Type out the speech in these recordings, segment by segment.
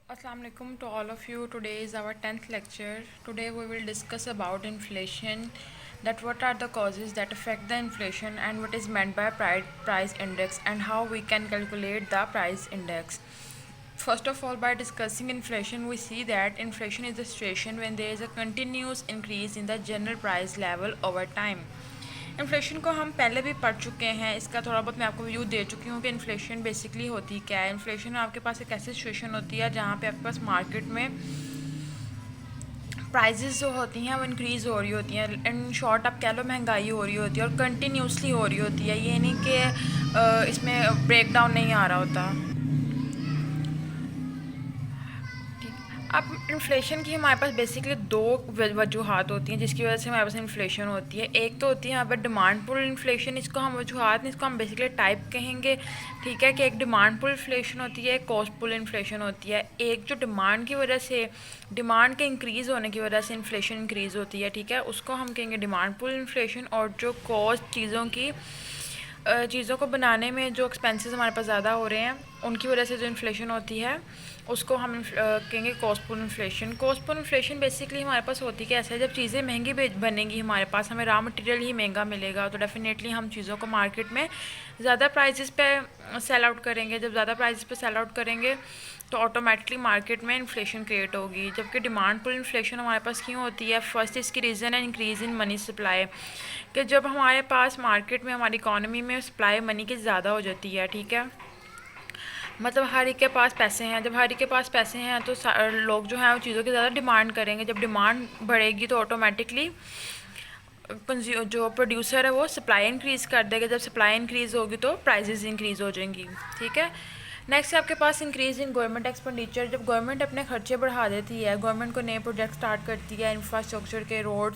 Assalamu alaikum to all of you. Today is our 10th lecture. Today we will discuss about inflation, that what are the causes that affect the inflation and what is meant by price index and how we can calculate the price index. First of all, by discussing inflation, we see that inflation is the situation when there is a continuous increase in the general price level over time. Inflation को हम पहले भी पढ़ चुके हैं, इसका थोड़ा बहुत मैं आपको व्यू दे चुकी हूँ कि इन्फ्लेशन बेसिकली होती क्या है। इन्फ्लेशन में आपके पास एक ऐसी सिचुएशन होती है जहाँ पे आपके पास मार्केट में प्राइजेस जो होती हैं वो इंक्रीज़ हो रही होती हैं। इन शॉर्ट आप कह लो महंगाई हो रही होती है और कंटिन्यूसली हो रही होती है, ये नहीं कि इसमें ब्रेक डाउन नहीं आ रहा होता। अब इन्फ्लेशन की हमारे पास बेसिकली दो वजूहत होती हैं जिसकी वजह से हमारे पास इन्फ्लेशन होती है। एक तो होती है यहाँ पर डिमांड पुल इन्फ्लेशन, इसको हम वजूहत नहीं, इसको हम बेसिकली टाइप कहेंगे। ठीक है कि एक डिमांड पुल इन्फ्लेशन होती है, एक कॉस्ट पुल इन्फ्लेशन होती है। एक जो डिमांड की वजह से, डिमांड के इंक्रीज़ होने की वजह से इन्फ्लेशन इंक्रीज़ होती है, ठीक है, उसको हम कहेंगे डिमांड पुल इन्फ्लेशन। और जो कॉस्ट चीज़ों को बनाने में जो एक्सपेंसेस हमारे पास ज़्यादा हो रहे हैं उनकी वजह से जो इन्फ्लेशन होती है उसको हम कहेंगे costful inflation. Costful inflation basically हमारे पास होती है कैसे, जब चीज़ें महंगी बनेंगी हमारे पास, हमें रॉ मटेरियल ही महंगा मिलेगा तो डेफिनेटली हम चीज़ों को मार्केट में ज़्यादा प्राइसेस पे सेल आउट करेंगे। जब ज़्यादा प्राइसेस पे सेल आउट करेंगे तो ऑटोमेटिकली मार्केट में इन्फ्लेशन क्रिएट होगी। जबकि डिमांड पुल इन्फ्लेशन हमारे पास क्यों होती है, फर्स्ट इसकी रीज़न है इंक्रीज़ इन मनी सप्लाई, कि जब हमारे पास मार्केट में, हमारी इकॉनमी में सप्लाई मनी की ज़्यादा हो जाती है, ठीक है, मतलब हर एक के पास पैसे हैं। जब हर एक के पास पैसे हैं तो लोग जो हैं वो चीज़ों की ज़्यादा डिमांड करेंगे। जब डिमांड बढ़ेगी तो ऑटोमेटिकली जो प्रोड्यूसर है वो सप्लाई इंक्रीज़ कर देगा। जब सप्लाई इंक्रीज़ होगी तो प्राइजेस इंक्रीज़ हो जाएंगी, ठीक है। नेक्स्ट है आपके पास इंक्रीज़ इन गवर्नमेंट एक्सपेंडिचर। जब गवर्नमेंट अपने खर्चे बढ़ा देती है, गवर्नमेंट को नए प्रोजेक्ट स्टार्ट करती है इंफ्रास्ट्रक्चर के, रोड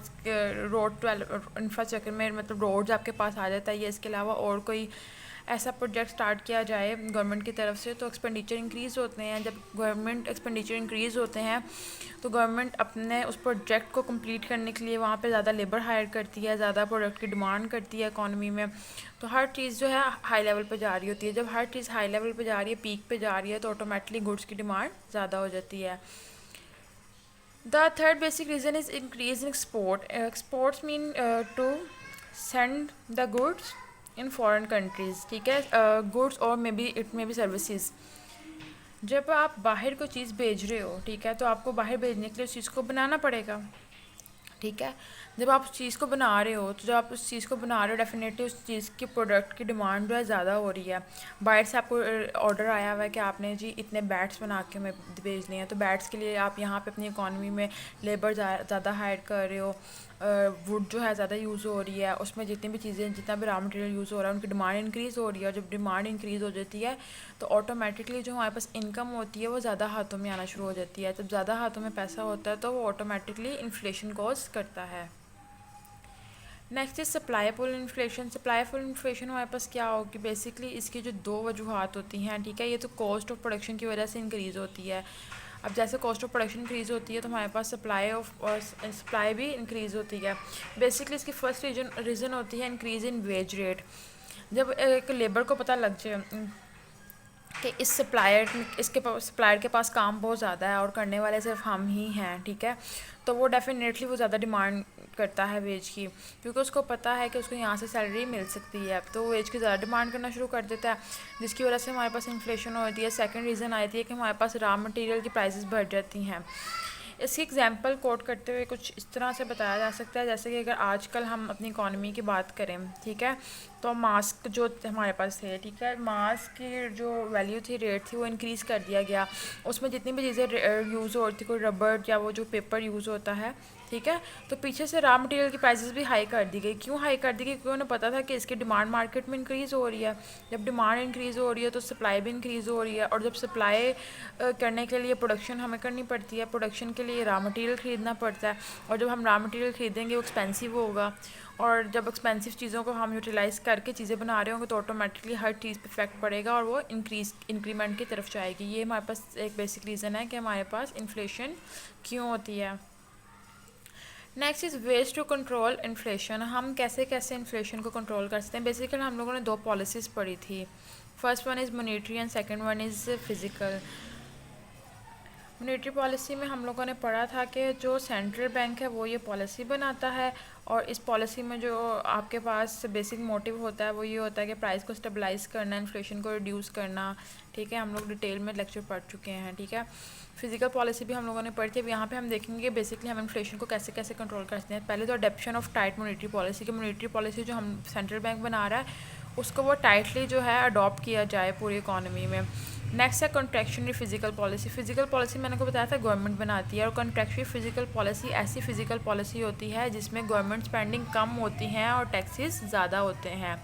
इंफ्रास्ट्रक्चर में, मतलब रोड्स आपके पास आ जाता है, ये इसके अलावा और कोई ऐसा प्रोजेक्ट स्टार्ट किया जाए गवर्नमेंट की तरफ से तो एक्सपेंडिचर इंक्रीज़ होते हैं। जब गवर्नमेंट एक्सपेंडिचर इंक्रीज़ होते हैं तो गवर्नमेंट अपने उस प्रोजेक्ट को कंप्लीट करने के लिए वहाँ पे ज़्यादा लेबर हायर करती है, ज़्यादा प्रोडक्ट की डिमांड करती है इकॉनमी में। तो हर चीज़ जो है हाई लेवल पे जा रही होती है। जब हर चीज़ हाई लेवल पे जा रही है, पीक पे जा रही है, तो ऑटोमेटिकली गुड्स की डिमांड ज़्यादा हो जाती है। The third basic reason is increase in export. Exports mean to send the goods in foreign countries, ठीक है, गुड्स और मे be it may be services. जब आप बाहर कोई चीज़ भेज रहे हो, ठीक है, तो आपको बाहर भेजने के लिए उस चीज़ को बनाना पड़ेगा, ठीक है। जब आप उस चीज़ को बना रहे हो तो जब आप उस चीज़ को बना रहे हो डेफिनेटली उस चीज़ की प्रोडक्ट की डिमांड जो है ज़्यादा हो रही है। बाहर से आपको ऑर्डर आया हुआ है कि आपने जी इतने बैट्स बना के हमें भेजने हैं, तो बैट्स के लिए आप यहाँ पे अपनी इकॉनमी में लेबर ज़्यादा हायर कर रहे हो, वुड जो है ज़्यादा यूज़ हो रही है, उसमें जितनी भी चीज़ें, जितना भी रॉ मटेरियल यूज़ हो रहा है उनकी डिमांड इंक्रीज़ हो रही है। और जब डिमांड इंक्रीज़ हो जाती है तो ऑटोमेटिकली जो हमारे पास इनकम होती है वो ज़्यादा हाथों में आना शुरू हो जाती है। जब ज़्यादा हाथों में पैसा होता है तो वो ऑटोमेटिकली इन्फ्लेशन कॉज करता है। Next is supply pull inflation. Supply pull inflation हमारे पास क्या होगी, बेसिकली इसकी जो दो वजूहत होती हैं, ठीक है, ये तो कॉस्ट ऑफ प्रोडक्शन की वजह से इंक्रीज़ होती है। अब जैसे कॉस्ट ऑफ प्रोडक्शन इंक्रीज़ होती है तो हमारे पास सप्लाई भी इंक्रीज़ होती है। बेसिकली इसकी फर्स्ट रीज़न होती है इंक्रीज़ इन वेज रेट। जब एक लेबर को पता लग जाए कि इस सप्लायर के पास काम बहुत ज़्यादा है और करने वाले सिर्फ हम ही हैं, ठीक है, तो वो डेफिनेटली वो ज़्यादा डिमांड करता है वेज की, क्योंकि उसको पता है कि उसको यहाँ से सैलरी मिल सकती है, तो वो वेज की ज़्यादा डिमांड करना शुरू कर देता है, जिसकी वजह से हमारे पास इन्फ्लेशन होती है। सेकंड रीज़न आती है कि हमारे पास रॉ मटेरियल की प्राइसेस बढ़ जाती हैं। इसकी एग्जांपल कोट करते हुए कुछ इस तरह से बताया जा सकता है, जैसे कि अगर आजकल हम अपनी इकॉनमी की बात करें, ठीक है, तो मास्क जो हमारे पास थे, ठीक है, मास्क की जो वैल्यू थी, रेट थी, वो इंक्रीज़ कर दिया गया। उसमें जितनी भी चीज़ें यूज़ हो रही थी, कोई रबड़ या वो जो पेपर यूज़ होता है, ठीक है, तो पीछे से रॉ मटेरियल की प्राइसेस भी हाई कर दी गई। क्यों हाई कर दी गई, क्योंकि उन्हें पता था कि इसकी डिमांड मार्केट में इंक्रीज़ हो रही है। जब डिमांड इंक्रीज़ हो रही है तो सप्लाई भी इंक्रीज़ हो रही है, और जब सप्लाई करने के लिए प्रोडक्शन हमें करनी पड़ती है, प्रोडक्शन के लिए रॉ मटेरियल ख़रीदना पड़ता है, और जब हम रॉ मटेरियल ख़रीदेंगे वो एक्सपेंसिव होगा, और जब एक्सपेंसिव चीज़ों को हम यूटिलाइज़ करके चीज़ें बना रहे होंगे तो ऑटोमेटिकली हर चीज़ पे इफेक्ट पड़ेगा और वो इंक्रीमेंट की तरफ जाएगी। ये हमारे पास एक बेसिक रीज़न है कि हमारे पास इन्फ्लेशन क्यों होती है। Next is ways to control inflation. हम कैसे कैसे इन्फ्लेशन को कंट्रोल कर सकते हैं। बेसिकली हम लोगों ने दो पॉलिसीज़ पढ़ी थी, first one is monetary and second one is physical. Monetary policy में हम लोगों ने पढ़ा था कि जो सेंट्रल बैंक है वो ये पॉलिसी बनाता है, और इस पॉलिसी में जो आपके पास बेसिक मोटिव होता है वो ये होता है कि प्राइस को स्टेबलाइज करना, इन्फ्लेशन को रिड्यूस करना। ठीक है, हम लोग डिटेल में लेक्चर पढ़ चुके हैं। ठीक है, फिजिकल पॉलिसी भी हम लोगों ने पढ़ी थी। अब यहाँ पे हम देखेंगे कि बेसिकली हम इन्फ्लेशन को कैसे कैसे कंट्रोल कर सकते हैं। पहले तो adaptation of tight monetary policy, की मॉनेटरी पॉलिसी जो हम सेंट्रल बैंक बना रहा है उसको वो टाइटली जो है अडॉप्ट किया जाए पूरी इकॉनमी में। नेक्स्ट है contractionary physical policy. Physical policy मैंने को बताया था गवर्नमेंट बनाती है, और कॉन्ट्रैक्शनरी फिजिकल पॉलिसी ऐसी फिजिकल पॉलिसी होती है जिसमें गवर्नमेंट स्पेंडिंग कम होती हैं और टैक्सेस ज़्यादा होते हैं।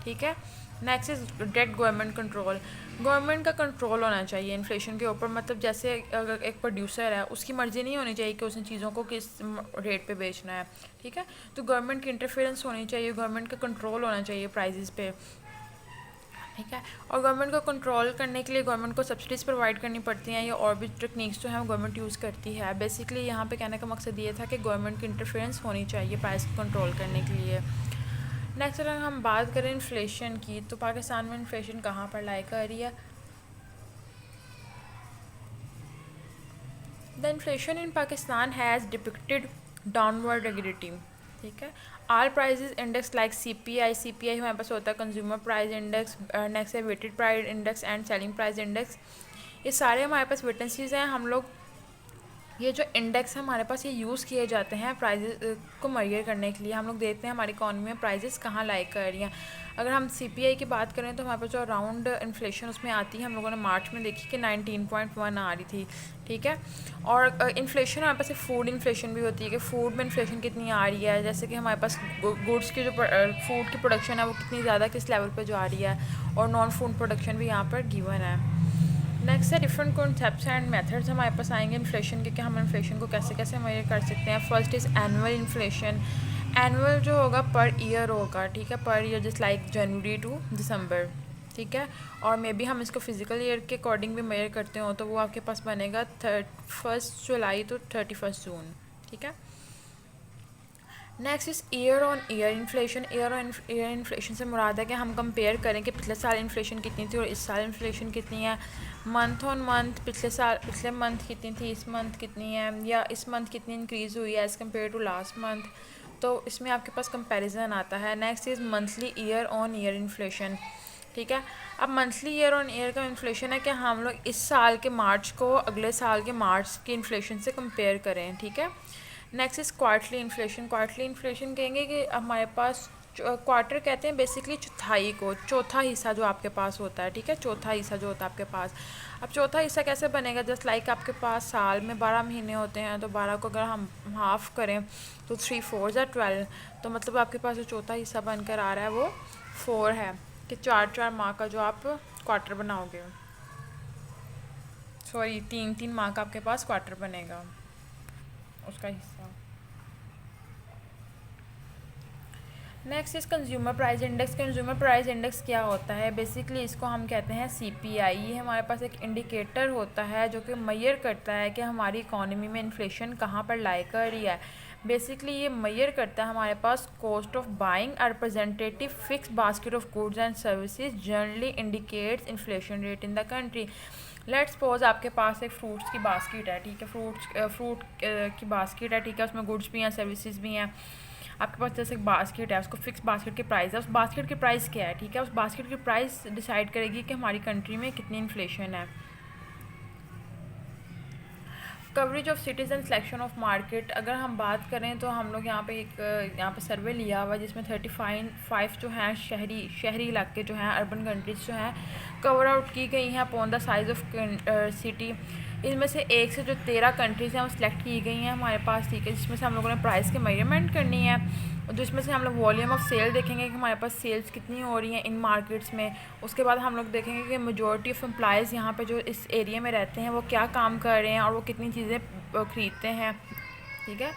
ठीक है, next is direct government control. Government का कंट्रोल होना चाहिए इन्फ्लेशन के ऊपर। मतलब जैसे अगर एक प्रोड्यूसर है उसकी मर्ज़ी नहीं होनी चाहिए कि उसने चीज़ों को किस रेट पे बेचना है। ठीक है, तो गवर्नमेंट की इंटरफेरेंस होनी चाहिए, गवर्नमेंट का कंट्रोल होना चाहिए प्राइजेस पे। ठीक है, और गवर्नमेंट को कंट्रोल करने के लिए गवर्नमेंट को सब्सिडीज़ प्रोवाइड करनी पड़ती हैं, या और भी टेक्निक्स जो हैं गवर्नमेंट यूज़ करती है। बेसिकली यहाँ पे कहने का मकसद ये था कि गवर्नमेंट की इंटरफेरेंस होनी चाहिए प्राइस को कंट्रोल करने के लिए। नेक्स्ट अगर हम बात करें इन्फ्लेशन की, तो पाकिस्तान में इन्फ्लेशन कहाँ पर लाई कर रही है। The inflation in Pakistan has depicted downward regulating. ठीक है, all prices index like CPI हमारे पास होता है कंज्यूमर प्राइस इंडेक्स, नेक्स्ट है weighted price index and selling price index. ये सारे हमारे पास विटनेसेस हैं। हम लोग ये जो इंडेक्स है हमारे पास ये यूज़ किए जाते हैं प्राइजेस को मेजर करने के लिए। हम लोग देखते हैं हमारी इकॉनमी में प्राइजेस कहाँ लाइक कर रही हैं। अगर हम CPI की बात करें तो हमारे पास जो राउंड इन्फ्लेशन उसमें आती है, हम लोगों ने मार्च में देखी कि 19.1 आ रही थी। ठीक है, और इन्फ्लेशन हमारे पास फूड इन्फ्लेशन भी होती है कि फ़ूड में इन्फ्लेशन कितनी आ रही है, जैसे कि हमारे पास गुड्स की जो फूड की प्रोडक्शन है वो कितनी ज़्यादा किस लेवल पर जा रही है, और नॉन फूड प्रोडक्शन भी यहाँ पर गिवन है। नेक्स्ट है डिफरेंट कॉन्सेप्ट्स एंड मेथड्स हमारे पास आएंगे इन्फ्लेशन के, कि हम इन्फ्लेशन को कैसे कैसे मेजर कर सकते हैं। First is annual inflation. Annual जो होगा पर ईयर होगा। ठीक है, per year just like January to December. ठीक है, और मे बी हम इसको फिजिकल ईयर के अकॉर्डिंग भी मेजर करते हो तो वो आपके पास बनेगा 1 जुलाई तो 31 जून। ठीक है, next is year on year inflation. Year on year inflation से मुराद है कि हम कंपेयर करें कि पिछले साल इन्फ्लेशन कितनी थी और इस साल इन्फ्लेशन कितनी है। मंथ ऑन मंथ पिछले मंथ कितनी थी, इस मंथ कितनी है, या इस मंथ कितनी इंक्रीज़ हुई है as compare to last month. तो इसमें आपके पास कंपैरिजन आता है। Next is monthly year on year inflation. ठीक है, अब मंथली ईयर ऑन ईयर का इन्फ्लेशन है कि हम लोग इस साल के मार्च को अगले साल के मार्च की इन्फ्लेशन से कंपेयर करें। ठीक है, next is quarterly inflation. Quarterly inflation कहेंगे कि हमारे पास क्वार्टर कहते हैं बेसिकली चौथाई को, चौथा हिस्सा जो आपके पास होता है। ठीक है, चौथा हिस्सा जो होता है आपके पास। अब चौथा हिस्सा कैसे बनेगा, जस्ट लाइक आपके पास साल में 12 महीने होते हैं, तो 12 को अगर हम हाफ़ करें तो 3 4 या 12, तो मतलब आपके पास जो चौथा हिस्सा बनकर आ रहा है वो 4 है, कि 4 माह का जो आप क्वार्टर बनाओगे, सॉरी 3 माह का आपके पास क्वार्टर बनेगा उसका हिस्सा। Next is consumer price index. Consumer price index क्या होता है, बेसिकली इसको हम कहते हैं CPI। ये हमारे पास एक इंडिकेटर होता है जो कि मेजर करता है कि हमारी इकॉनमी में इन्फ्लेशन कहाँ पर लाई कर रही है। बेसिकली ये मेजर करता है हमारे पास cost of buying a representative fix basket of goods and services generally indicates inflation rate in the country. Let's suppose आपके पास एक फ्रूट्स की बास्केट है। ठीक है, फ्रूट की बास्केट है। ठीक है, उसमें गुड्स भी हैं, सर्विसेज भी हैं। आपके पास जैसे एक बास्केट है, उसको फिक्स बास्केट की प्राइस है, उस बास्केट की प्राइस क्या है। ठीक है, उस बास्केट की प्राइस डिसाइड करेगी कि हमारी कंट्री में कितनी इन्फ्लेशन है। Coverage of cities and selection of market. अगर हम बात करें तो हम लोग यहाँ पे सर्वे लिया हुआ है जिसमें 35 जो हैं शहरी इलाके जो हैं, अर्बन कंट्रीज़ जो हैं कवर आउट की गई हैं upon the size of city. इनमें से 1 से जो 13 कंट्रीज़ हैं वो सिलेक्ट की गई हैं हमारे पास। ठीक है, जिसमें से हम लोगों ने प्राइस की मेजरमेंट करनी है, जिसमें से हम लोग वॉल्यूम ऑफ सेल देखेंगे कि हमारे पास सेल्स कितनी हो रही हैं इन मार्केट्स में। उसके बाद हम लोग देखेंगे कि मेजॉरिटी ऑफ एम्प्लॉयज़ यहाँ पे जो इस एरिया में रहते हैं वो क्या काम कर रहे हैं और वो कितनी चीज़ें ख़रीदते हैं। ठीक है,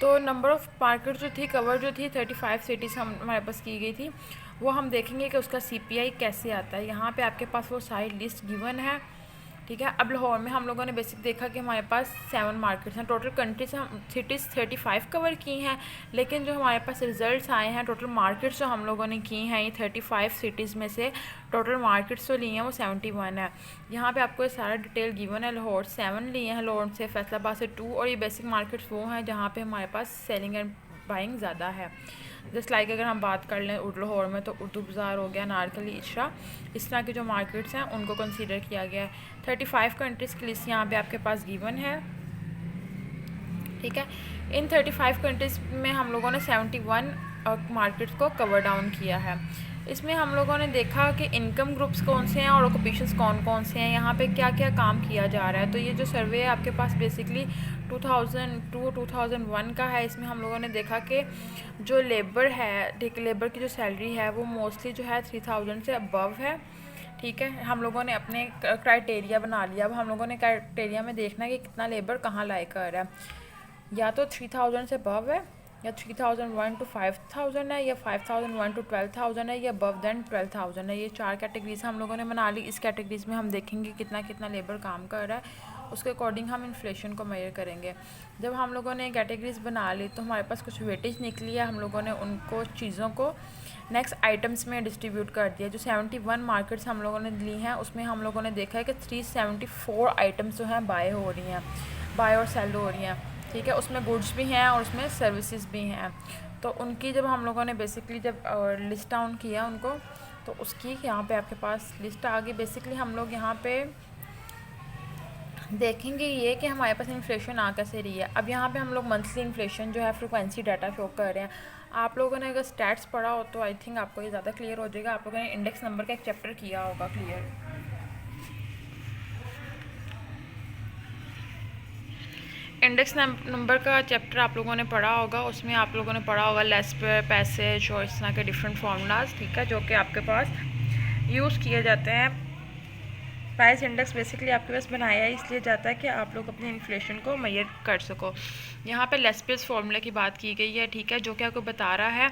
तो नंबर ऑफ़ मार्केट जो थी कवर जो थी 35 सिटीज़ हमारे पास की गई थी, वो हम देखेंगे कि उसका CPI कैसे आता है। यहाँ पर आपके पास वो सारी लिस्ट गिवन है। ठीक है। अब लाहौर में हम लोगों ने बेसिक देखा कि हमारे पास 7 मार्केट्स हैं। टोटल कंट्री से हम सिटीज़ 35 कवर की हैं, लेकिन जो हमारे पास रिजल्ट्स आए हैं, टोटल मार्केट्स जो हम लोगों ने की हैं, ये 35 सिटीज़ में से टोटल मार्केट्स जो ली हैं वो 71 है। यहाँ पे आपको ये सारा डिटेल गिवन है। लाहौर 7 लिए हैं, लाहौर से फैसलाबाद से 2, और ये बेसिक मार्केट्स वो हैं जहाँ पे हमारे पास सेलिंग एंड बाइंग ज़्यादा है। जस्ट लाइक अगर हम बात कर लें लाहौर में, तो उर्दू बाज़ार हो गया, नारकली, इशरा, इस तरह के जो मार्केट्स हैं उनको कंसीडर किया गया है। 35 कंट्रीज़ की लिस्ट यहाँ पे आपके पास गिवन है, ठीक है। इन 35 कंट्रीज़ में हम लोगों ने 71 मार्केट्स को कवर डाउन किया है। इसमें हम लोगों ने देखा कि इनकम ग्रुप्स कौन से हैं और ऑक्यूपेशंस कौन कौन से हैं, यहाँ पे क्या क्या काम किया जा रहा है। तो ये जो सर्वे है आपके पास बेसिकली 2002-2001 का है। इसमें हम लोगों ने देखा कि जो लेबर है, ठीक, लेबर की जो सैलरी है वो मोस्टली जो है 3000 से अबव है, ठीक है। हम लोगों ने अपने क्राइटेरिया बना लिया। अब हम लोगों ने क्राइटेरिया में देखना है कि कितना लेबर कहाँ लाई कर रहा है, या तो 3000 से अबव है, या 3001 to 5000 है, या 5001 to 12000 है, या अबव देन 12000 है। ये 4 कैटेगरीज हम लोगों ने बना ली। इस कैटेगरीज में हम देखेंगे कितना कितना लेबर काम कर रहा है, उसके अकॉर्डिंग हम इन्फ्लेशन को मेजर करेंगे। जब हम लोगों ने कैटेगरीज बना ली तो हमारे पास कुछ वेटेज निकली है। हम लोगों ने उनको चीज़ों को नेक्स्ट आइटम्स में डिस्ट्रीब्यूट कर दिया। जो 71 मार्केट्स हम लोगों ने ली हैं उसमें हम लोगों ने देखा है कि 374 आइटम्स जो हैं बाय हो रही हैं, बाय और सेल हो रही हैं, ठीक है। उसमें गुड्स भी हैं और उसमें सर्विसेज भी हैं। तो उनकी जब हम लोगों ने बेसिकली जब लिस्ट डाउन किया उनको, तो उसकी यहाँ पे आपके पास लिस्ट आ गई। बेसिकली हम लोग यहाँ पे देखेंगे ये कि हमारे पास इन्फ्लेशन आ कैसे रही है। अब यहाँ पे हम लोग मंथली इन्फ्लेशन जो है फ्रिक्वेंसी डाटा शो कर रहे हैं। आप लोगों ने अगर स्टैट्स पढ़ा हो तो आई थिंक आपको ये ज़्यादा क्लियर हो जाएगा। आप लोगों ने इंडेक्स नंबर का एक चैप्टर किया होगा क्लियर। इंडेक्स नंबर का चैप्टर आप लोगों ने पढ़ा होगा। उसमें आप लोगों ने पढ़ा होगा लेस्पर, पैसेज और इस तरह के डिफरेंट फार्मूलाज, ठीक है, जो कि आपके पास यूज़ किए जाते हैं। प्राइस इंडेक्स बेसिकली आपके पास बनाया इसलिए जाता है कि आप लोग अपने इन्फ्लेशन को मेजर कर सको। यहाँ पे लेस्पेस फार्मूला की बात की गई है, ठीक है, जो कि आपको बता रहा है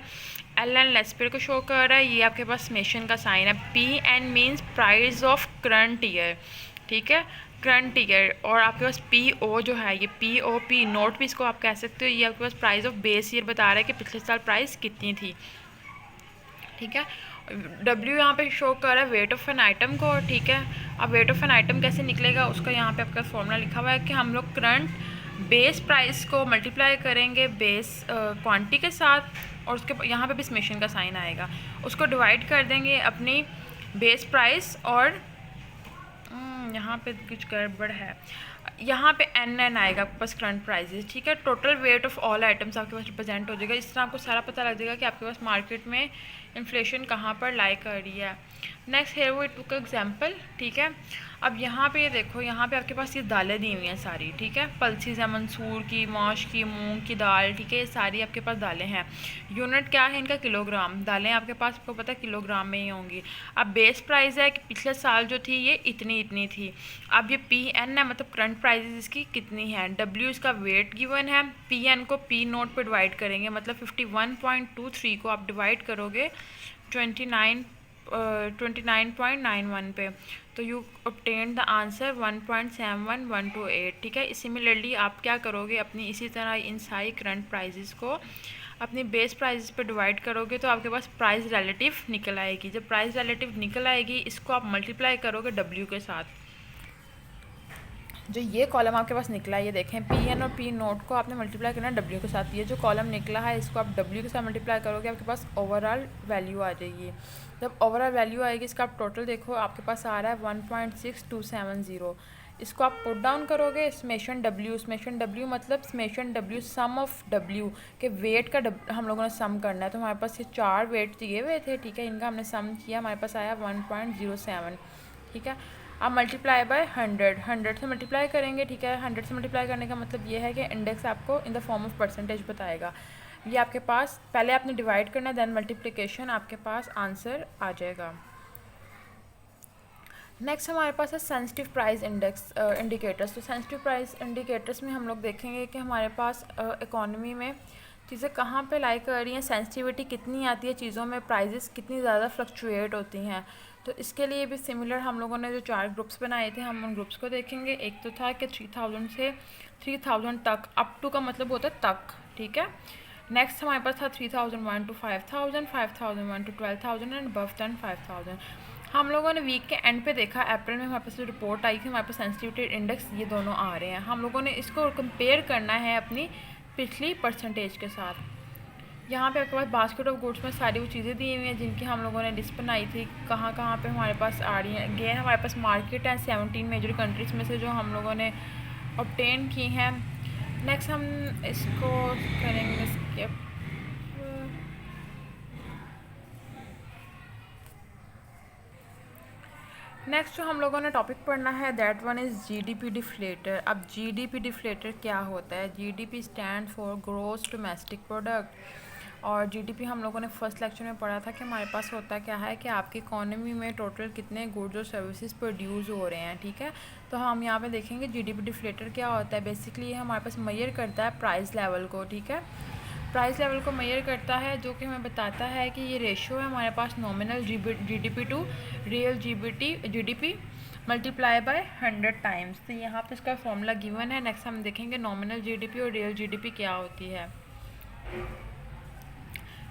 एल एन लेस्पर को शो कर रहा है। ये आपके पास समेशन का साइन है। P N means price of current year, ठीक है, करंट ईयर। और आपके पास पी ओ जो है, ये पी ओ पी नोट भी इसको आप कह सकते हो। ये आपके पास प्राइस ऑफ बेस ईयर बता रहा है कि पिछले साल प्राइस कितनी थी, ठीक है। डब्ल्यू यहाँ पे शो कर रहा है वेट ऑफ एन आइटम को, ठीक है। अब वेट ऑफ एन आइटम कैसे निकलेगा उसका यहाँ पे आपका फॉर्मूला लिखा हुआ है कि हम लोग करंट बेस प्राइस को मल्टीप्लाई करेंगे बेस क्वांटिटी के साथ, और उसके यहाँ पे भी समेशन का साइन आएगा। उसको डिवाइड कर देंगे अपनी बेस प्राइस, और यहाँ पे कुछ गड़बड़ है, यहाँ पे एन आएगा आपके पास करंट प्राइजेस, ठीक है। Total weight of all items आपके पास रिप्रेजेंट हो जाएगा। इस तरह आपको सारा पता लग जाएगा कि आपके पास मार्केट में इन्फ्लेशन कहाँ पर लाई कर रही है। नेक्स्ट हेयर वो टू का एग्जाम्पल, ठीक है। अब यहाँ पे ये देखो, यहाँ पे आपके पास ये दालें दी हुई हैं सारी, ठीक है। पल्सीज है मंसूर की, माश की, मूंग की दाल, ठीक है, ये सारी आपके पास दालें हैं। यूनिट क्या है इनका? किलोग्राम। दालें आपके पास आपको पता है किलोग्राम में ही होंगी। अब बेस प्राइस है कि पिछले साल जो थी ये इतनी इतनी थी। अब ये पी एन है, मतलब करंट प्राइजेस इसकी कितनी है। डब्ल्यू इसका वेट गिवन है। पी एन को पी नोट पर डिवाइड करेंगे, मतलब 51.23 को आप डिवाइड करोगे 29.91 पे, तो यू ऑब्टेन द आंसर 1.71128, ठीक है। सिमिलरली आप क्या करोगे, अपनी इसी तरह इन सारी करंट प्राइजेस को अपनी बेस प्राइजेस पे डिवाइड करोगे तो आपके पास प्राइस रिलेटिव निकल आएगी। जब प्राइस रिलेटिव निकल आएगी इसको आप मल्टीप्लाई करोगे डब्ल्यू के साथ। जो ये कॉलम आपके पास निकला है, ये देखें, पी एन और पी नोट को आपने मल्टीप्लाई करना है डब्ल्यू के साथ। ये जो कॉलम निकला है इसको आप डब्ल्यू के साथ मल्टीप्लाई करोगे, आपके पास ओवरऑल वैल्यू आ जाएगी। जब ओवरऑल वैल्यू आएगी इसका आप टोटल देखो, आपके पास आ रहा है 1.6270। इसको आप पुट डाउन करोगे समेशन डब्ल्यू मतलब summation W sum of W के वेट का हम लोगों ने सम करना है। तो हमारे पास ये 4 वेट दिए हुए थे, ठीक है, इनका हमने सम किया, हमारे पास आया 1.07, ठीक है। आप मल्टीप्लाई बाय 100 से मल्टीप्लाई करेंगे, ठीक है। 100 से मल्टीप्लाई करने का मतलब ये है कि इंडेक्स आपको in the form of percentage बताएगा। ये आपके पास पहले आपने डिवाइड करना है, देन मल्टीप्लिकेशन, आपके पास आंसर आ जाएगा। नेक्स्ट हमारे पास है सेंसिटिव प्राइस इंडेक्स इंडिकेटर्स। तो सेंसिटिव प्राइस इंडिकेटर्स में हम लोग देखेंगे कि हमारे पास इकॉनमी में चीज़ें कहाँ पे लाई कर रही हैं, सेंसिटिविटी कितनी आती है चीज़ों में, प्राइजेस कितनी ज़्यादा फ्लक्चुएट होती हैं। तो इसके लिए भी सिमिलर हम लोगों ने जो 4 ग्रुप्स बनाए थे, हम उन ग्रुप्स को देखेंगे। एक तो था कि 3000 से 3000 तक, अप टू का मतलब होता है तक, ठीक है। नेक्स्ट हमारे पास था 3001 to 5000, 5001 to 12000 and above than 5000। हम लोगों ने वीक के एंड पे देखा, अप्रैल में हमारे पास जो रिपोर्ट आई थी, हमारे पास सेंसिटिविटी इंडेक्स ये दोनों आ रहे हैं। हम लोगों ने इसको कंपेयर करना है अपनी पिछली परसेंटेज के साथ। यहाँ पे आपके पास बास्केट ऑफ गुड्स में सारी वो चीज़ें दी हुई हैं जिनकी हम लोगों ने लिस्ट बनाई थी, कहाँ कहाँ पे हमारे पास आ रही हैं। अगेन हमारे पास मार्केट है 17 मेजर कंट्रीज़ में से जो हम लोगों ने ऑब्टेन की हैं। नेक्स्ट हम इसको करेंगे स्किप। नेक्स्ट जो हम लोगों ने टॉपिक पढ़ना है that one is GDP deflator. अब जीडीपी डिफ्लेटर क्या होता है? GDP stand for gross domestic product. और जीडीपी हम लोगों ने फर्स्ट लेक्चर में पढ़ा था कि हमारे पास होता क्या है कि आपकी इकोनॉमी में टोटल कितने गुड्स और सर्विसेज प्रोड्यूस हो रहे हैं, ठीक है। तो हम यहाँ पे देखेंगे जीडीपी डिफ्लेटर क्या होता है। बेसिकली ये हमारे पास मेजर करता है प्राइस लेवल को, ठीक है। प्राइस लेवल को मेजर करता है, जो कि हमें बताता है कि ये रेशो है हमारे पास nominal GDP to real GDP multiply by 100 times. तो यहाँ पे इसका फॉर्मूला गिवन है। नेक्स्ट हम देखेंगे नॉमिनल जीडीपी और रियल जीडीपी क्या होती है।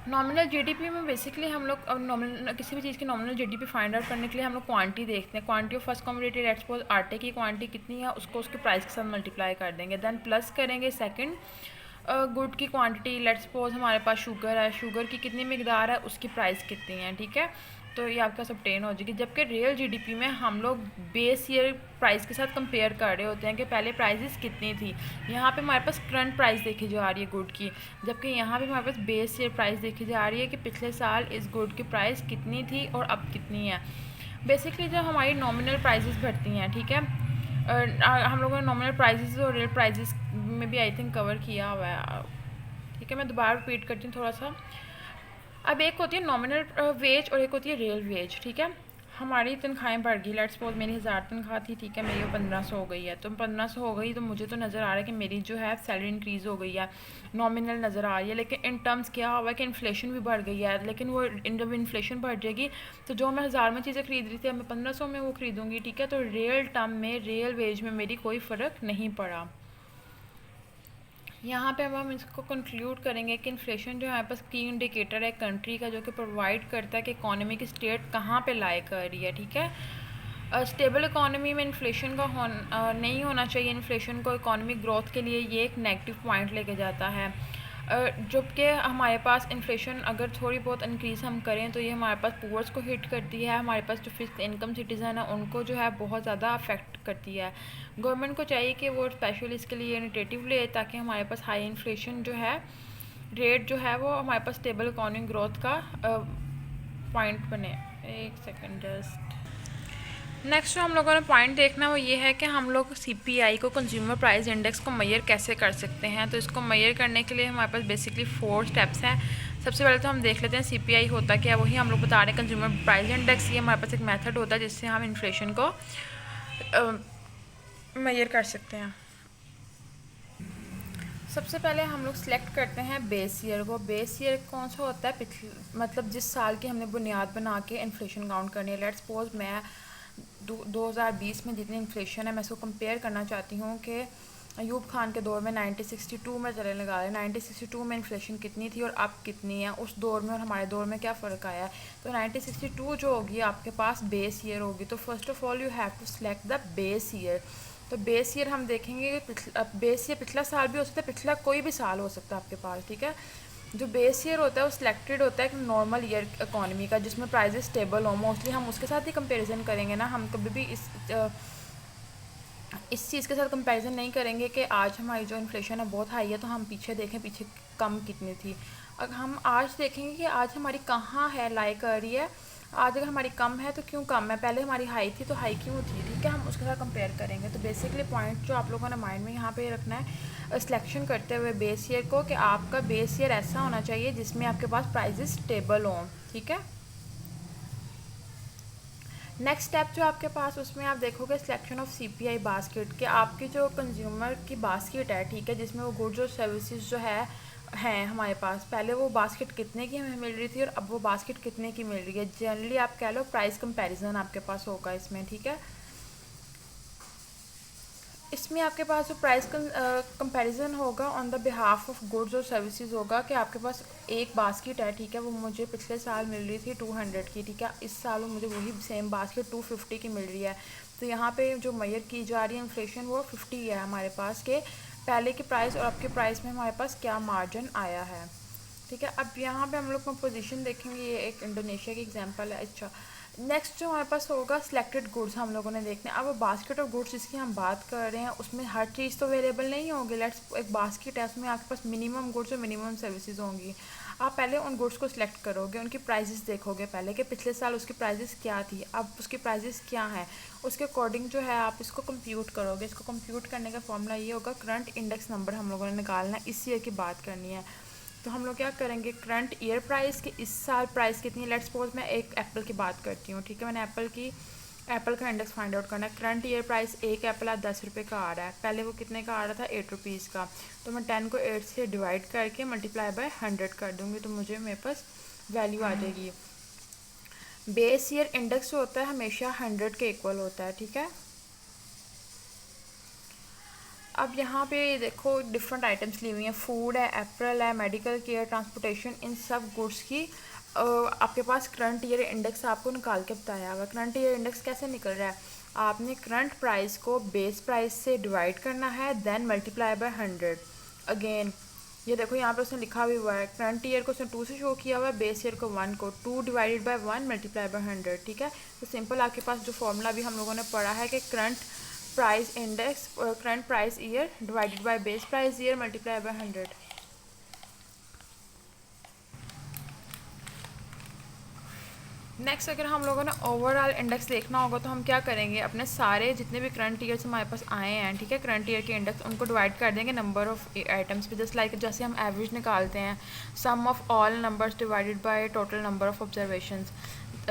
नॉमिनल जीडीपी में बेसिकली हम लोग नॉमिनल किसी भी चीज़ की नॉमिनल जीडीपी फाइंड आउट करने के लिए हम लोग क्वांटिटी देखते हैं। Quantity of first commodity, let's suppose आटे की क्वांटिटी कितनी है, उसको उसके प्राइस के साथ मल्टीप्लाई कर देंगे। देन प्लस करेंगे सेकंड गुड की क्वांटिटी, लेट्स सपोज हमारे पास शुगर है, शुगर की कितनी मिकदार है, उसकी प्राइस कितनी है, ठीक है। तो ये आपके पास ऑब्टेन हो जाएगी। जबकि रियल जीडीपी में हम लोग बेस ईयर प्राइस के साथ कंपेयर कर रहे होते हैं कि पहले प्राइसेस कितनी थी। यहाँ पे हमारे पास करंट प्राइस देखी जा रही है गुड की, जबकि यहाँ पे हमारे पास बेस ईयर प्राइस देखी जा रही है कि पिछले साल इस गुड की प्राइस कितनी थी और अब कितनी है। बेसिकली जो हमारी नॉमिनल प्राइसेस बढ़ती हैं, ठीक है, हम लोगों ने नॉमिनल प्राइसेस और रियल प्राइसेस में भी आई थिंक कवर किया हुआ है, ठीक है। मैं दोबारा रिपीट करती हूँ थोड़ा सा। अब एक होती है नॉमिनल वेज और एक होती है रियल वेज, ठीक है। हमारी तनख्वाहें बढ़ गई, लेट्स सपोज मेरी 1000 तनख्वाह थी, ठीक है, मेरी 1500 हो गई है। तो 1500 हो गई तो मुझे तो नज़र आ रहा है कि मेरी जो है सैलरी इंक्रीज़ हो गई है, नॉमिनल नज़र आ रही है। लेकिन इन टर्म्स क्या हुआ है कि इन्फ्लेशन भी बढ़ गई है। लेकिन वो जब इन्फ्लेशन बढ़ जाएगी तो जो मैं 1000 में चीज़ें खरीद रही थी अब मैं 1500 में वो खरीदूँगी, ठीक है। तो रियल टर्म में, रियल वेज में मेरी कोई फ़र्क नहीं पड़ा। यहाँ पे अब हम इसको कंक्लूड करेंगे कि इन्फ्लेशन जो है हमारे पास की इंडिकेटर है कंट्री का, जो कि प्रोवाइड करता है कि इकोनॉमी की स्टेट कहाँ पे लाई कर रही है, ठीक है। स्टेबल इकोनॉमी में इन्फ्लेशन का नहीं होना चाहिए। इन्फ्लेशन को इकोनॉमिक ग्रोथ के लिए ये एक नेगेटिव पॉइंट लेके जाता है। जबकि हमारे पास इन्फ्लेशन अगर थोड़ी बहुत इंक्रीज़ हम करें तो ये हमारे पास पुअर्स को हिट करती है। हमारे पास जो फिक्स इनकम सिटीज़न है उनको जो है बहुत ज़्यादा अफेक्ट करती है। गवर्नमेंट को चाहिए कि वो स्पेशल इसके लिए इनिशिएटिव ले ताकि हमारे पास हाई इन्फ्लेशन जो है रेट जो है वो हमारे पास स्टेबल इकोनॉमिक ग्रोथ का पॉइंट बने। एक सेकेंड जस्ट। नेक्स्ट जो हम लोगों ने पॉइंट देखना वो ये है कि हम लोग सीपीआई को, कंज्यूमर प्राइस इंडेक्स को मेजर कैसे कर सकते हैं। तो इसको मेजर करने के लिए हमारे पास बेसिकली 4 स्टेप्स हैं। सबसे पहले तो हम देख लेते हैं सीपीआई होता क्या है। वही हम लोग बता रहे हैं कंज्यूमर प्राइस इंडेक्स। ये हमारे पास एक मेथड होता है जिससे हम इन्फ्लेशन को मेजर कर सकते हैं। सबसे पहले हम लोग सिलेक्ट करते हैं बेस ईयर को। बेस ईयर कौन सा होता है? मतलब जिस साल की हमने बुनियाद बना के इन्फ्लेशन काउंट करनी है। लेट्स सपोज मैं 2020 में जितनी इन्फ्लेशन है मैं इसको कंपेयर करना चाहती हूँ कि अयूब खान के दौर में 1962 में चले लगा रहे 1962 में इन्फ्लेशन कितनी थी और अब कितनी है, उस दौर में और हमारे दौर में क्या फ़र्क आया है। तो 1962 जो होगी आपके पास बेस ईयर होगी। तो first of all you have to select the base year. तो बेस ईयर हम देखेंगे कि बेस ईयर पिछला साल भी हो सकता है, पिछला कोई भी साल हो सकता है आपके पास, ठीक है। जो बेस ईयर होता है वो सिलेक्टेड होता है एक नॉर्मल ईयर इकोनॉमी का जिसमें प्राइसेस स्टेबल हो। मोस्टली हम उसके साथ ही कंपैरिजन करेंगे ना, हम कभी भी इस चीज़ के साथ कंपैरिजन नहीं करेंगे कि आज हमारी जो इन्फ्लेशन है बहुत हाई है तो हम पीछे देखें पीछे कम कितनी थी। अगर हम आज देखेंगे कि आज हमारी कहाँ है लाई कर रही है, आज अगर हमारी कम है तो क्यों कम है, पहले हमारी हाई थी तो हाई क्यों थी, ठीक है। हम उसके साथ कंपेयर करेंगे। तो बेसिकली पॉइंट जो आप लोगों ने माइंड में यहाँ पे रखना है सिलेक्शन करते हुए बेस ईयर को, कि आपका बेस ईयर ऐसा होना चाहिए जिसमें आपके पास प्राइजेस स्टेबल हों, ठीक है। नेक्स्ट स्टेप जो आपके पास उसमें आप देखोगे सिलेक्शन ऑफ सीपीआई बास्केट, कि आपकी जो कंज्यूमर की बास्केट है, ठीक है, जिसमें वो गुड्स और सर्विसेज जो है हैं हमारे पास। पहले वो बास्केट कितने की हमें मिल रही थी और अब वो बास्केट कितने की मिल रही है। जनरली आप कह लो प्राइस कंपैरिजन आपके पास होगा इसमें, ठीक है। इसमें आपके पास जो प्राइस कंपैरिजन होगा on the behalf of goods और सर्विसेज होगा कि आपके पास एक बास्केट है, ठीक है, वो मुझे पिछले साल मिल रही थी 200 की, ठीक है, इस साल मुझे वही सेम बास्केट 250 की मिल रही है। तो यहाँ पे जो मेजर की जा रही है इन्फ्लेशन वो 50 है हमारे पास, के पहले की प्राइस और अब के प्राइस में हमारे पास क्या मार्जिन आया है, ठीक है। अब यहाँ पे हम लोग कंपोजिशन देखेंगे, ये एक इंडोनेशिया की एग्जांपल है। अच्छा, नेक्स्ट जो हमारे पास होगा सिलेक्टेड गुड्स हम लोगों ने देखने। अब बास्केट ऑफ गुड्स जिसकी हम बात कर रहे हैं उसमें हर चीज़ तो अवेलेबल नहीं होगी। लेट्स एक बास्केट है, उसमें आपके पास मिनिमम गुड्स और मिनिमम सर्विसेज होंगी। आप पहले उन गुड्स को सिलेक्ट करोगे, उनकी प्राइजेस देखोगे पहले कि पिछले साल उसकी प्राइजेस क्या थी, अब उसकी प्राइजेस क्या है, उसके अकॉर्डिंग जो है आप इसको कंप्यूट करोगे। इसको कंप्यूट करने का फॉर्मूला ये होगा, करंट इंडेक्स नंबर हम लोगों ने निकालना है, इस ईयर की बात करनी है। तो हम लोग क्या करेंगे, करंट ईयर प्राइस की इस साल प्राइस कितनी है। लेट्स सपोज मैं एक एप्पल की बात करती हूँ, ठीक है, मैंने एप्पल का इंडेक्स फाइंड आउट करना है। करंट ईयर प्राइस एक एप्पल आज 10 रुपये का आ रहा है, पहले वो कितने का आ रहा था, 8 रुपीज़ का। तो मैं 10 को 8 से डिवाइड करके मल्टीप्लाई बाय 100 कर दूँगी, तो मुझे मेरे पास वैल्यू आ जाएगी। बेस ईयर इंडेक्स जो होता है हमेशा 100 के इक्वल होता है, ठीक है। अब यहाँ पे देखो डिफरेंट आइटम्स ली हुई हैं, फूड है, एप्रल है, मेडिकल केयर, ट्रांसपोर्टेशन, इन सब गुड्स की आपके पास करंट ईयर इंडेक्स आपको निकाल के बताया हुआ है। करंट ईयर इंडेक्स कैसे निकल रहा है, आपने करंट प्राइस को बेस प्राइस से डिवाइड करना है, देन मल्टीप्लाई बाय 100। अगेन ये देखो यहाँ पे उसने लिखा भी हुआ है, करंट ईयर को उसने 2 से शो किया हुआ है, बेस ईयर को 1 को 2 डिवाइडेड बाय 1 मल्टीप्लाई बाय 100, ठीक है। तो सिंपल आपके पास जो फॉर्मूला भी हम लोगों ने पढ़ा है कि current price year divided by base price year multiply by 100। Next अगर हम लोगों ने ओवरऑल इंडेक्स देखना होगा तो हम क्या करेंगे, अपने सारे जितने भी करंट ईयर्स हमारे पास आए हैं, ठीक है, करंट ईयर के इंडेक्स, उनको डिवाइड कर देंगे नंबर ऑफ आइटम्स पे। जस्ट लाइक जैसे हम एवरेज निकालते हैं, sum of all numbers divided by total number of observations,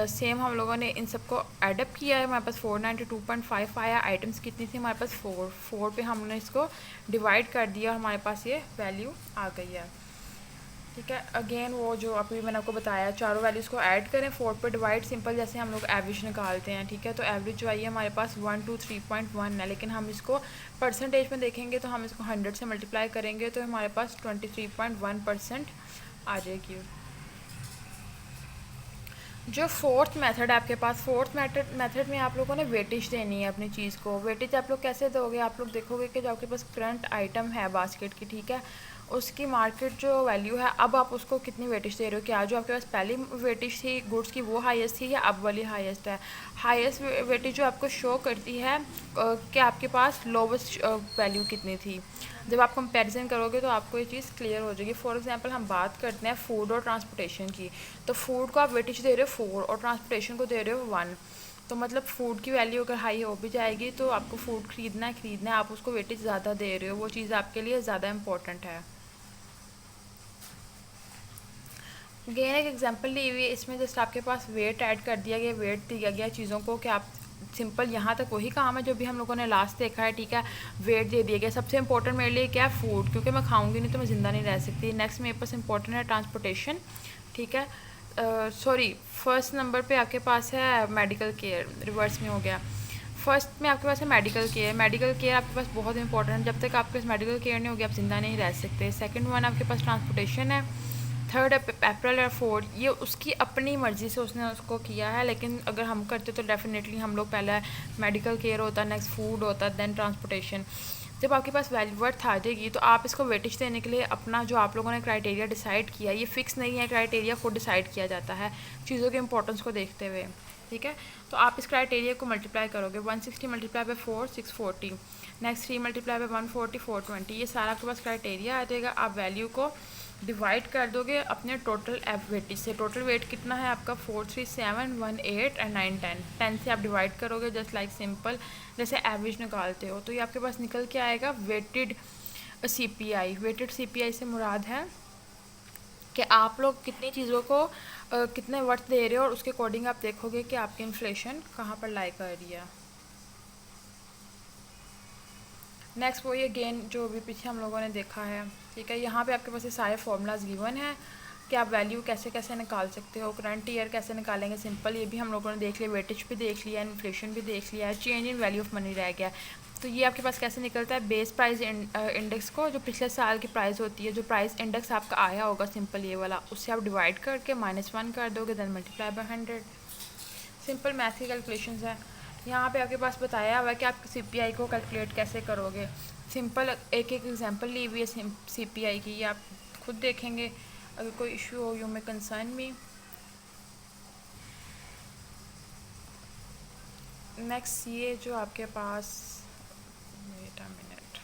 same हम लोगों ने इन सबको एडअप किया है। हमारे पास 492.5 आया, आइटम्स कितनी थी हमारे पास 4 पे हमने इसको डिवाइड कर दिया और हमारे पास ये वैल्यू आ गई है, ठीक है। अगेन वो जो अभी मैंने आपको बताया, चारों वैल्यूज़ को ऐड करें, 4 पे डिवाइड, सिंपल जैसे हम लोग एवरेज निकालते हैं, ठीक है। तो एवरेज जो आई है हमारे पास 123.1 है, लेकिन हम इसको परसेंटेज में देखेंगे तो हम इसको 100 से मल्टीप्लाई करेंगे तो हमारे पास 23.1% आ जाएगी। जो फोर्थ मेथड है आपके पास, फोर्थ मेथड में आप लोगों ने वेटेज देनी है अपनी चीज़ को। वेटेज आप लोग कैसे दोगे, आप लोग देखोगे कि जो आपके पास करंट आइटम है बास्केट की, ठीक है, उसकी मार्केट जो वैल्यू है, अब आप उसको कितनी वेटेज दे रहे हो, क्या जो आपके पास पहली वेटेज थी गुड्स की वो हाईएस्ट थी या अब वाली हाईएस्ट है। हाईएस्ट वेटेज जो आपको शो करती है कि आपके पास लोवेस्ट वैल्यू कितनी थी। जब आप कंपैरिजन करोगे तो आपको ये चीज़ क्लियर हो जाएगी। फॉर एग्जांपल हम बात करते हैं फूड और ट्रांसपोर्टेशन की, तो फूड को आप वेटेज दे रहे हो 4 और ट्रांसपोर्टेशन को दे रहे हो 1, तो मतलब फूड की वैल्यू अगर हाई हो भी जाएगी तो आपको फूड खरीदना है, आप उसको वेटेज ज़्यादा दे रहे हो, वो चीज़ आपके लिए ज़्यादा इंपॉर्टेंट है। गेन एक एग्जांपल ली हुई है, इसमें जस्ट आपके पास वेट ऐड कर दिया गया, वेट दिया गया चीज़ों को कि आप सिंपल यहाँ तक वही काम है जो भी हम लोगों ने लास्ट देखा है, ठीक है, वेट दे दिया गया। सबसे इंपॉर्टेंट मेरे लिए क्या है, फूड, क्योंकि मैं खाऊंगी नहीं तो मैं ज़िंदा नहीं रह सकती। नेक्स्ट मेरे पास इंपॉर्टेंट है ट्रांसपोर्टेशन, ठीक है, सॉरी फर्स्ट नंबर पे आपके पास है मेडिकल केयर, रिवर्स में हो गया। फर्स्ट में आपके पास है मेडिकल केयर, मेडिकल केयर आपके पास बहुत इंपॉर्टेंट है, जब तक आपके पास मेडिकल केयर नहीं होगी आप ज़िंदा नहीं रह सकते। सेकंड वन आपके पास ट्रांसपोर्टेशन है, थर्ड अप्रैल और फोर्थ ये उसकी अपनी मर्ज़ी से उसने उसको किया है, लेकिन अगर हम करते तो डेफिनेटली हम लोग पहले मेडिकल केयर होता, नेक्स्ट फूड होता, देन ट्रांसपोर्टेशन। जब आपके पास वैल्यू वर्थ आ जाएगी तो आप इसको वेटेज देने के लिए अपना जो आप लोगों ने क्राइटेरिया डिसाइड किया, ये फिक्स नहीं है, क्राइटेरिया खुद डिसाइड किया जाता है चीज़ों के इंपॉर्टेंस को देखते हुए, ठीक है। तो आप इस क्राइटेरिया को मल्टीप्लाई करोगे, 160 multiply by 4 640, next 3 multiply by 140 420, ये सारा आपके पास क्राइटेरिया आ जाएगा। आप वैल्यू को डिवाइड कर दोगे अपने टोटल वेटेज से। टोटल वेट कितना है आपका 4 3 7 1 8 एंड 9 10, 10 से आप डिवाइड करोगे जस्ट लाइक सिंपल जैसे एवरेज निकालते हो, तो ये आपके पास निकल के आएगा वेटेड सीपीआई। वेटेड सीपीआई से मुराद है कि आप लोग कितनी चीज़ों को कितने वर्थ दे रहे हो और उसके अकॉर्डिंग आप देखोगे कि आपकी इन्फ्लेशन कहाँ पर लाई कर रही है। नेक्स्ट वही अगेन जो अभी पीछे हम लोगों ने देखा है, ठीक है। यहाँ पे आपके पास ये सारे फार्मूलाज गिवन हैं कि आप वैल्यू कैसे कैसे निकाल सकते हो। करंट ईयर कैसे निकालेंगे, सिंपल, ये भी हम लोगों ने देख लिया। वेटेज भी देख लिया, इन्फ्लेशन भी देख लिया है, change in value of money रह गया। तो ये आपके पास कैसे निकलता है, बेस प्राइस इंडेक्स को, जो पिछले साल की प्राइस होती है, जो प्राइस इंडेक्स आपका आया होगा सिंपल ये वाला, उससे आप डिवाइड करके -1 कर दोगे, then multiply by 100। Simple math की कैलकुलेशंस है। यहाँ पे आपके पास बताया हुआ है कि आप CPI को कैलकुलेट कैसे करोगे। सिंपल एक एक एग्जांपल ली हुई है CPI की, ये आप खुद देखेंगे। अगर कोई इशू हो you may concern me. Next ये जो आपके पास, वेट अ मिनट,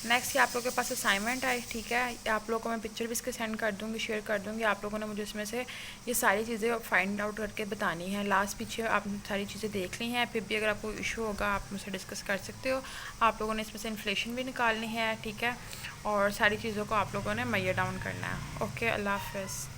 नेक्स्ट ये आप लोगों के पास असाइनमेंट है, ठीक है। आप लोगों को मैं पिक्चर भी इसके सेंड कर दूँगी, शेयर कर दूँगी। आप लोगों ने मुझे इसमें से ये सारी चीज़ें फाइंड आउट करके बतानी है। लास्ट पीछे आपने सारी चीज़ें देख ली हैं, फिर भी अगर आपको इशू होगा आप मुझसे डिस्कस कर सकते हो। आप लोगों ने इसमें से इन्फ्लेशन भी निकालनी है, ठीक है, और सारी चीज़ों को आप लोगों ने मैयर डाउन करना है। ओके, अल्लाह हाफ़िज़।